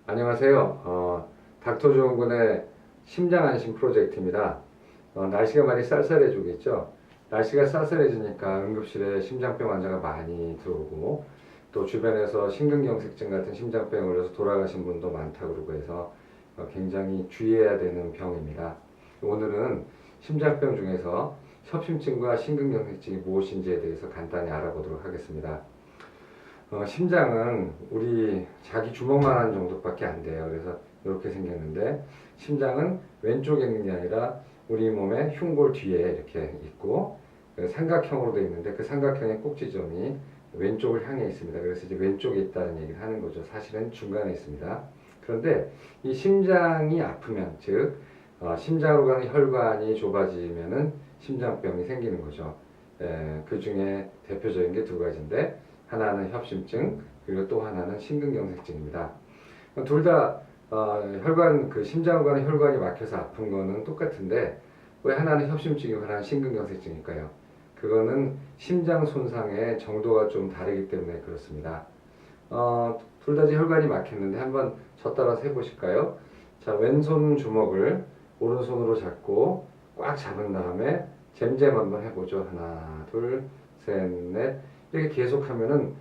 안녕하세요. 닥터조원군의 심장안심 프로젝트입니다. 날씨가 많이 쌀쌀해지겠죠. 날씨가 쌀쌀해지니까 응급실에 심장병 환자가 많이 들어오고 또 주변에서 심근경색증 같은 심장병에 걸려서 돌아가신 분도 많다고 그러고 해서 굉장히 주의해야 되는 병입니다. 오늘은 심장병 중에서 협심증과 심근경색증이 무엇인지에 대해서 간단히 알아보도록 하겠습니다. 심장은 우리 자기 주먹만한 정도밖에 안 돼요. 그래서 이렇게 생겼는데 심장은 왼쪽에 있는 게 아니라 우리 몸의 흉골 뒤에 이렇게 있고 삼각형으로 되어 있는데 그 삼각형의 꼭지점이 왼쪽을 향해 있습니다. 그래서 이제 왼쪽에 있다는 얘기를 하는 거죠. 사실은 중간에 있습니다. 그런데 이 심장이 아프면 즉 심장으로 가는 혈관이 좁아지면은 심장병이 생기는 거죠. 그 중에 대표적인 게 두 가지인데 하나는 협심증, 그리고 또 하나는 심근경색증입니다. 둘 다 혈관, 그 심장으로 가는 혈관이 막혀서 아픈 거는 똑같은데 왜 하나는 협심증이고 하나는 심근경색증일까요? 그거는 심장 손상의 정도가 좀 다르기 때문에 그렇습니다. 둘 다 혈관이 막혔는데 한번 저 따라서 해보실까요? 자, 왼손 주먹을 오른손으로 잡고 꽉 잡은 다음에 잼잼 한번 해보죠. 하나, 둘, 셋, 넷. 이렇게 계속 하면은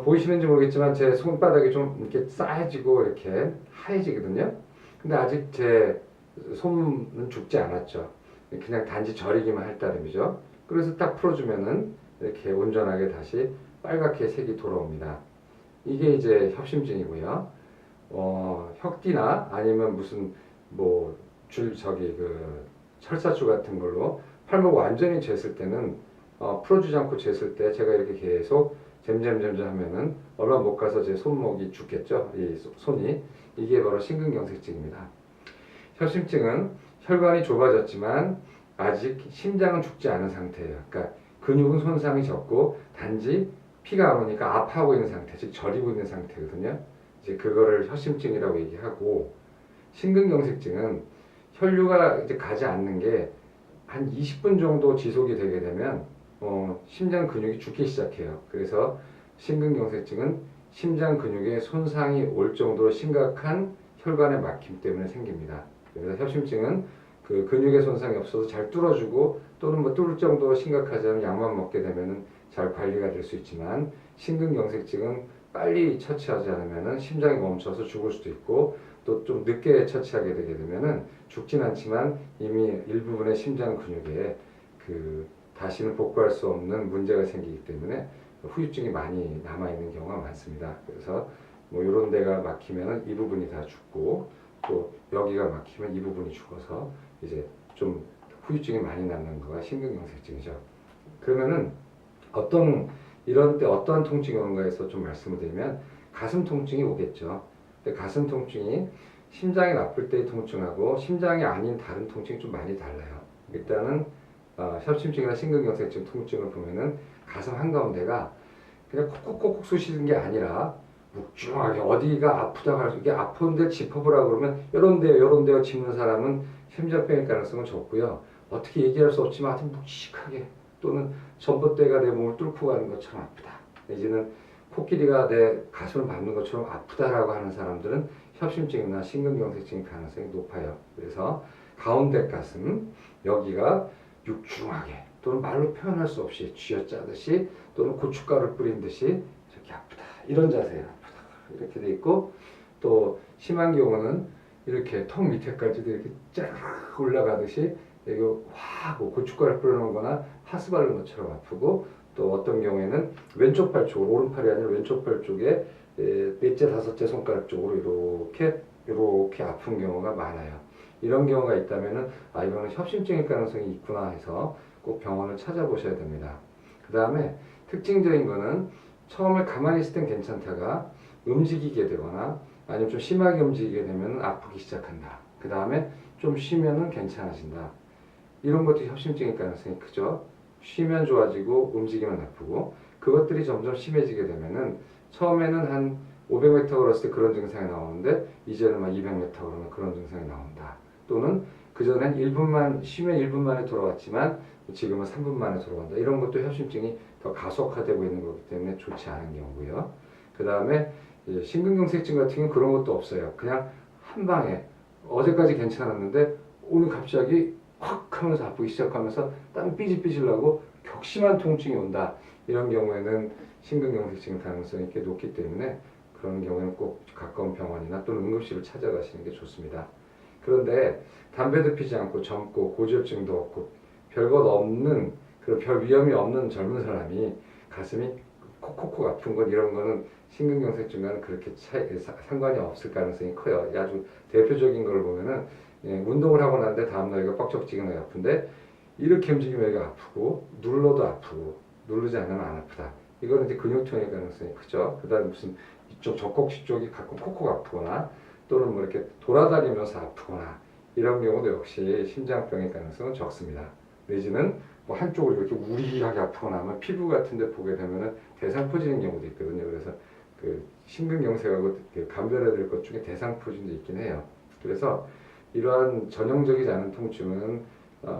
보이시는지 모르겠지만 제 손바닥이 좀 이렇게 싸해지고 이렇게 하얘지거든요. 근데 아직 제 손은 죽지 않았죠. 그냥 단지 저리기만 할 따름이죠. 그래서 딱 풀어주면은 이렇게 온전하게 다시 빨갛게 색이 돌아옵니다. 이게 이제 협심증이고요. 혁띠나 아니면 무슨 뭐 그 철사줄 같은 걸로 팔목 완전히 쟀을 때는 풀어주지 않고 쟀을 때 제가 이렇게 계속 잼잼잼잼 하면은 얼마 못 가서 제 손목이 죽겠죠. 이 손이. 이게 바로 심근경색증입니다. 협심증은 혈관이 좁아졌지만 아직 심장은 죽지 않은 상태예요. 그러니까 근육은 손상이 적고 단지 피가 안 오니까 아파하고 있는 상태, 즉 저리고 있는 상태거든요. 이제 그거를 협심증이라고 얘기하고 심근경색증은 혈류가 이제 가지 않는 게 한 20분 정도 지속이 되게 되면 심장 근육이 죽기 시작해요. 그래서 심근경색증은 심장 근육에 손상이 올 정도로 심각한 혈관의 막힘 때문에 생깁니다. 그래서 협심증은 그 근육의 손상이 없어서 잘 뚫어주고 또는 뭐 뚫을 정도로 심각하지 않으면 약만 먹게 되면은 잘 관리가 될 수 있지만 심근경색증은 빨리 처치하지 않으면은 심장이 멈춰서 죽을 수도 있고 또 좀 늦게 처치하게 되게 되면은 죽진 않지만 이미 일부분의 심장 근육에 그 다시는 복구할 수 없는 문제가 생기기 때문에 후유증이 많이 남아있는 경우가 많습니다. 그래서 뭐 이런 데가 막히면 이 부분이 다 죽고 또 여기가 막히면 이 부분이 죽어서 이제 좀 후유증이 많이 남는 거가 심근경색증이죠. 그러면은 이런 때 어떠한 통증이 오는가 해서 좀 말씀을 드리면 가슴 통증이 오겠죠. 근데 가슴 통증이 심장이 나쁠 때의 통증하고 심장이 아닌 다른 통증이 좀 많이 달라요. 일단은 협심증이나 심근경색증 통증을 보면은 가슴 한가운데가 그냥 콕콕콕콕 쑤시는 게 아니라 묵중하게 어디가 아프다고 할 수, 이게 아픈데 짚어보라고 그러면 요런 데요 짚는 사람은 심장병일 가능성은 적고요. 어떻게 얘기할 수 없지만 아주 묵직하게 또는 전봇대가 내 몸을 뚫고 가는 것처럼 아프다. 이제는 코끼리가 내 가슴을 밟는 것처럼 아프다라고 하는 사람들은 협심증이나 심근경색증의 가능성이 높아요. 그래서 가운데 가슴, 여기가 육중하게 또는 말로 표현할 수 없이 쥐어짜듯이 또는 고춧가루를 뿌린 듯이 이렇게 아프다. 이런 자세예요. 아프다. 이렇게 돼 있고 또 심한 경우는 이렇게 턱 밑에까지도 이렇게 쫙 올라가듯이 여기 확 고춧가루 뿌려놓은 거나 파스 바른 것처럼 아프고 또 어떤 경우에는 왼쪽 팔 쪽, 오른팔이 아니라 왼쪽 팔 쪽에 넷째, 다섯째 손가락 쪽으로 이렇게 아픈 경우가 많아요. 이런 경우가 있다면은 이거는 협심증일 가능성이 있구나 해서 꼭 병원을 찾아보셔야 됩니다. 그 다음에 특징적인 거는 처음에 가만히 있을 땐 괜찮다가 움직이게 되거나 아니면 좀 심하게 움직이게 되면 아프기 시작한다. 그 다음에 좀 쉬면은 괜찮아진다. 이런 것도 협심증일 가능성이 크죠. 쉬면 좋아지고 움직이면 아프고 그것들이 점점 심해지게 되면은 처음에는 한 500m 걸었을 때 그런 증상이 나오는데 이제는 막 200m 걸으면 그런 증상이 나온다. 또는 그전엔 1분만 쉬면 1분 만에 돌아왔지만 지금은 3분 만에 돌아온다. 이런 것도 협심증이 더 가속화되고 있는 거기 때문에 좋지 않은 경우고요. 그 다음에 이제 심근경색증 같은 경우는 그런 것도 없어요. 그냥 한 방에 어제까지 괜찮았는데 오늘 갑자기 확 하면서 아프기 시작하면서 땀 삐질삐질 나고 격심한 통증이 온다. 이런 경우에는 심근경색증 가능성이 꽤 높기 때문에 그런 경우에는 꼭 가까운 병원이나 또는 응급실을 찾아가시는 게 좋습니다. 그런데 담배도 피지 않고 젊고 고지혈증도 없고 별것 없는 그런 별 위험이 없는 젊은 사람이 가슴이 콕콕콕 아픈 것 이런 거는 심근경색증과는 그렇게 상관이 없을 가능성이 커요. 아주 대표적인 걸 보면은 운동을 하고 나는데 다음날 이가 뻑적지근하게 아픈데 이렇게 움직이면 여기가 아프고 눌러도 아프고 누르지 않으면 안 아프다. 이거는 이제 근육통일 가능성이 크죠. 그 다음에 무슨 이쪽 젖꼭지 쪽이 가끔 콕콕 아프거나 또는 뭐 이렇게 돌아다니면서 아프거나 이런 경우도 역시 심장병의 가능성은 적습니다. 내지는 뭐 한쪽으로 이렇게 우리하게 아프거나 하면 피부 같은 데 보게 되면은 대상포진인 경우도 있거든요. 그래서 그 심근경색하고 감별해야 될 것 중에 대상포진도 있긴 해요. 그래서 이러한 전형적이지 않은 통증은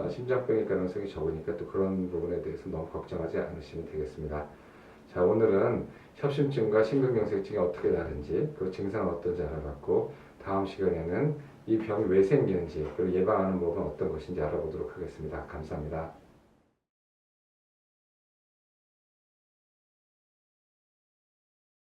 심장병의 가능성이 적으니까 또 그런 부분에 대해서 너무 걱정하지 않으시면 되겠습니다. 자, 오늘은 협심증과 심근경색증이 어떻게 다른지, 그 증상은 어떤지 알아봤고, 다음 시간에는 이 병이 왜 생기는지, 그리고 예방하는 법은 어떤 것인지 알아보도록 하겠습니다. 감사합니다.